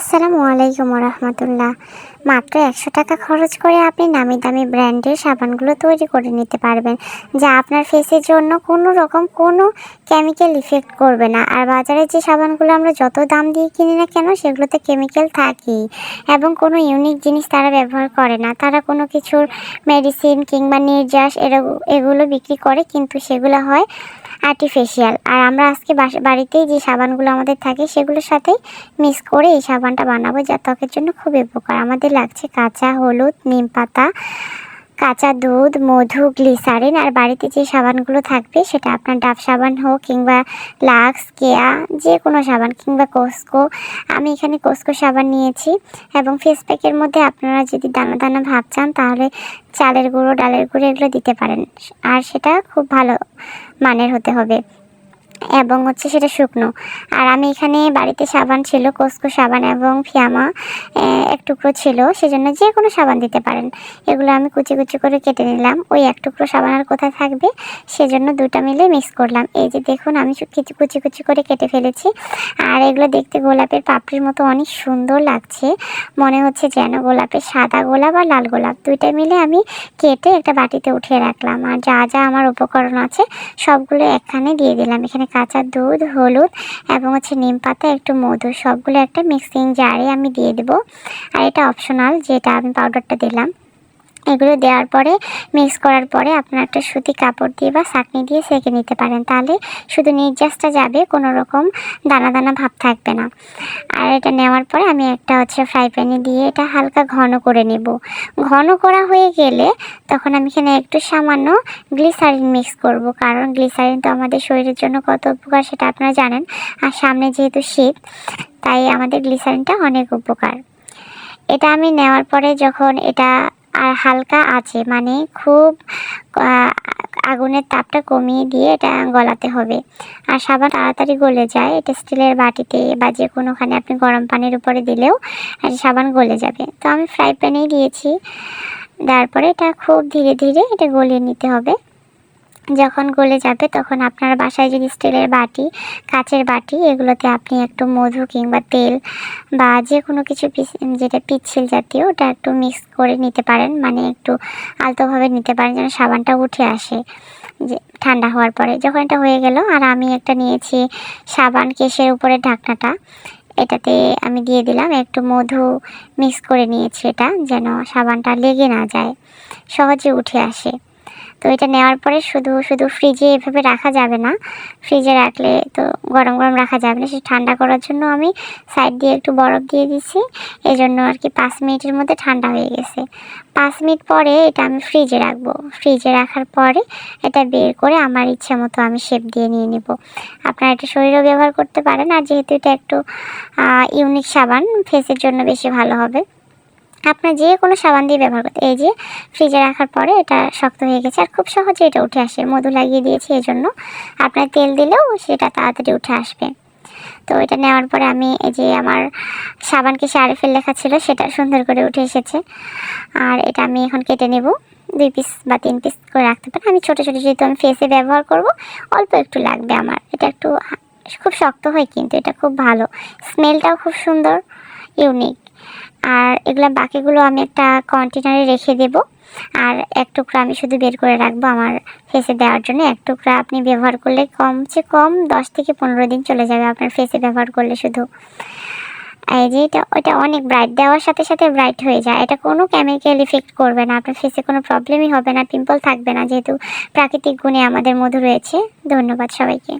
আসসালামু আলাইকুম রহমতুল্লাহ। মাত্র 100 টাকা খরচ করে আপনি নামি দামি ব্র্যান্ডের সাবানগুলো তৈরি করে নিতে পারবেন, যা আপনার ফেসের জন্য কোনো কেমিক্যাল ইফেক্ট করবে না। আর বাজারে যে সাবানগুলো আমরা যত দাম দিয়ে কিনি না কেন, সেগুলোতে কেমিক্যাল থাকেই এবং কোনো ইউনিক জিনিস তারা ব্যবহার করে না। তারা কোনো কিছুর মেডিসিন কিংবা নির্যাস এগুলো বিক্রি করে, কিন্তু সেগুলো হয় আর্টিফিশিয়াল। আর আমরা আজকে বাড়িতেই যে সাবানগুলো আমাদের থাকে সেগুলোর সাথেই মিক্স করে এই সাবানটা বানাবো, যা ত্বকের জন্য খুবই উপকার। আমাদের লাগছে কাঁচা হলুদ, নিম পাতা, কাঁচা দুধ, মধু, গ্লিসারিন। আর বাড়িতে যে সাবানগুলো থাকবে সেটা আপনার ডাভ সাবান হোক কিংবা লাক্স, কেয়া, যে কোনো সাবান কিংবা কোস্কো। আমি এখানে কোস্কো সাবান নিয়েছি। এবং ফেস প্যাকের মধ্যে আপনারা যদি দানা দানা ভাব চান তাহলে চালের গুঁড়ো, ডালের গুঁড়ো এগুলো দিতে পারেন। আর সেটা খুব ভালো মানের হতে হবে এবং সেটা শুকনো। আর আমি এখানে বাড়িতে সাবান ছিল, কোস্কো সাবান এবং ফিয়ামা এক টুকরো ছিল, সেজন্য যে কোনো সাবান দিতে পারেন। এগুলো আমি কুচি কুচি করে কেটে নিলাম। ওই এক টুকরো সাবান আর কোথায় থাকবে, সেজন্য দুটা মিলে মিক্স করলাম। এই যে দেখুন, আমি কিছু কুচি কুচি করে কেটে ফেলেছি। আর এগুলো দেখতে গোলাপের পাপড়ির মতো অনেক সুন্দর লাগছে, মনে হচ্ছে যেন গোলাপের সাদা গোলাপ আর লাল গোলাপ দুইটা মিলে আমি কেটে একটা বাটিতে উঠিয়ে রাখলাম। আর যা যা আমার উপকরণ আছে সবগুলো এখানে দিয়ে দিলাম। এখানে কাঁচা দুধ, হলুদ এবং নিম পাতা, একটু মধু, সবগুলো একটা মিক্সিং জারে আমি দিয়ে দেবো। আর এটা অপশনাল, যেটা আমি পাউডারটা দিলাম। এগুলো দেওয়ার পরে মিক্স করার পরে আপনারা একটা সুতি কাপড় দিয়ে বা ছাঁকনি দিয়ে সেঁকে নিতে পারেন, তাহলে শুধু নির্যাসটা যাবে, কোনো রকম দানা দানা ভাব থাকবে না। আর এটা নেওয়ার পরে আমি একটা ফ্রাই প্যানে দিয়ে এটা হালকা ঘন করে নেব। ঘন করা হয়ে গেলে তখন আমি এখানে একটু সামান্য গ্লিসারিন মিক্স করব, কারণ গ্লিসারিন তো আমাদের শরীরের জন্য কত উপকার সেটা আপনারা জানেন। আর সামনে যেহেতু শীত, তাই আমাদের গ্লিসারিনটা অনেক উপকার। এটা আমি নেওয়ার পরে যখন এটা আর হালকা আছে, মানে খুব আগুনের তাপটা কমিয়ে দিয়ে এটা গলাতে হবে। আর সাবান তাড়াতাড়ি গলে যায়, এটা স্টিলের বাটিতে বা যে কোনোখানে আপনি গরম পানির উপরে দিলেও সাবান গলে যাবে। তো আমি ফ্রাই প্যানেই দিয়েছি, দেওয়ার পরে এটা খুব ধীরে ধীরে এটা গলিয়ে নিতে হবে। যখন গলে যাবে তখন আপনার বাসায় যদি স্টিলের বাটি, কাচের বাটি, এগুলোতে আপনি একটু মধু কিংবা তেল বা যে কোনো কিছু যেটা পিচ্ছিল জাতীয়, ওটা একটু মিক্স করে নিতে পারেন, মানে একটু আলতোভাবে নিতে পারেন যেন সাবানটা উঠে আসে যে ঠান্ডা হওয়ার পরে। যখন এটা হয়ে গেল, আর আমি একটা নিয়েছি সাবান কেশের উপরে ঢাকনাটা, এটাতে আমি দিয়ে দিলাম একটু মধু মিক্স করে নিয়েছি, এটা যেন সাবানটা লেগে না যায়, সহজে উঠে আসে। তো এটা নেওয়ার পরে শুধু শুধু ফ্রিজে এভাবে রাখা যাবে না, ফ্রিজে রাখলে তো গরম গরম রাখা যাবে না, সে ঠান্ডা করার জন্য আমি সাইড দিয়ে একটু বরফ দিয়ে দিছি। এই জন্য 5 মিনিটের মধ্যে ঠান্ডা হয়ে গেছে। 5 মিনিট পরে এটা আমি ফ্রিজে রাখবো। ফ্রিজে রাখার পরে এটা বের করে আমার ইচ্ছে মতো আমি শেপ দিয়ে নিয়ে নেব। আপনারা এটা শরীরেও ব্যবহার করতে পারেন, আর যেহেতু এটা একটু ইউনিক সাবান, ফেসের জন্য বেশি ভালো হবে। আপনার যে কোনো সাবান দিয়ে ব্যবহার করতে। এই যে ফ্রিজে রাখার পরে এটা শক্ত হয়ে গেছে আর খুব সহজে এটা উঠে আসে। মধু লাগিয়ে দিয়েছি, এই জন্য আপনার তেল দিলেও সেটা তাড়াতাড়ি উঠে আসবে। তো এটা নেওয়ার পরে আমি এই যে আমার সাবানকে আরিফেল লেখা ছিল, সেটা সুন্দর করে উঠে এসেছে। আর এটা আমি এখন কেটে নেব, 2 পিস বা 3 পিস করে রাখতে পারেন। আমি ছোটো ছোটো, যেহেতু আমি ফেসে ব্যবহার করব, অল্প একটু লাগবে আমার। এটা একটু খুব শক্ত হয়, কিন্তু এটা খুব ভালো, স্মেলটাও খুব সুন্দর, ইউনিক। আর এগুলো বাকিগুলো আমি একটা কন্টেনারে রেখে দেব। আর এক টুকরা আমি শুধু বের করে রাখবো আমার ফেসে দেওয়ার জন্য। এক টুকরা আপনি ব্যবহার করলে কমসে কম 10 থেকে 15 দিন চলে যাবে আপনার ফেসে ব্যবহার করলে শুধু। এই যে ওটা অনেক ব্রাইট, দেওয়ার সাথে সাথে ব্রাইট হয়ে যায়। এটা কোনো কেমিক্যাল ইফেক্ট করবে না, আপনার ফেসে কোনো প্রবলেমই হবে না, পিম্পল থাকবে না, যেহেতু প্রাকৃতিক গুণে আমাদের মধু রয়েছে। ধন্যবাদ সবাইকে।